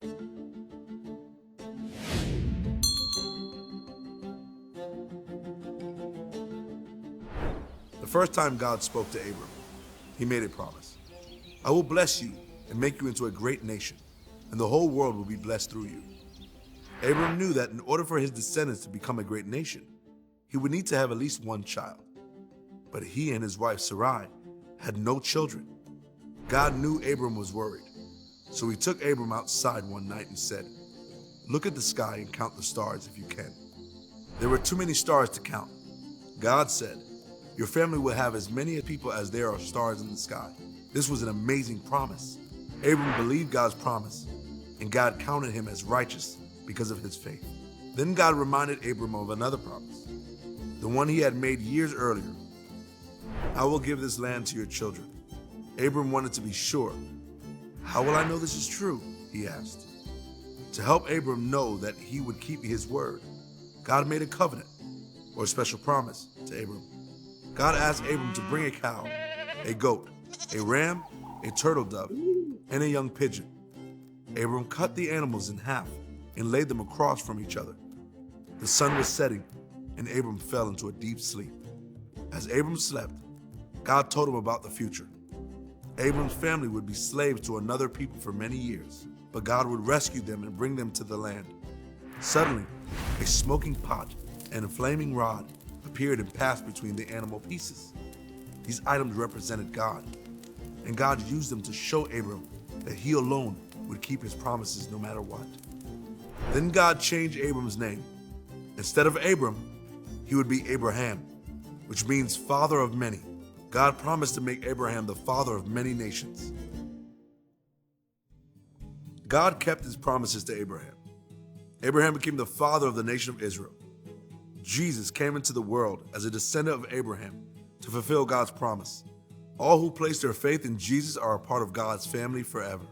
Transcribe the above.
The first time God spoke to Abram, he made a promise. I will bless you and make you into a great nation, and the whole world will be blessed through you. Abram knew that in order for his descendants to become a great nation, he would need to have at least one child. But he and his wife Sarai had no children. God knew Abram was worried, so he took Abram outside one night and said, "Look at the sky and count the stars if you can." There were too many stars to count. God said, "Your family will have as many people as there are stars in the sky." This was an amazing promise. Abram believed God's promise, and God counted him as righteous because of his faith. Then God reminded Abram of another promise, the one he had made years earlier. "I will give this land to your children." Abram wanted to be sure. "How will I know this is true?" he asked. To help Abram know that he would keep his word, God made a covenant, or a special promise, to Abram. God asked Abram to bring a cow, a goat, a ram, a turtle dove, and a young pigeon. Abram cut the animals in half and laid them across from each other. The sun was setting, and Abram fell into a deep sleep. As Abram slept, God told him about the future. Abram's family would be slaves to another people for many years, but God would rescue them and bring them to the land. Suddenly, a smoking pot and a flaming rod appeared and passed between the animal pieces. These items represented God, and God used them to show Abram that he alone would keep his promises no matter what. Then God changed Abram's name. Instead of Abram, he would be Abraham, which means father of many. God promised to make Abraham the father of many nations. God kept his promises to Abraham. Abraham became the father of the nation of Israel. Jesus came into the world as a descendant of Abraham to fulfill God's promise. All who place their faith in Jesus are a part of God's family forever.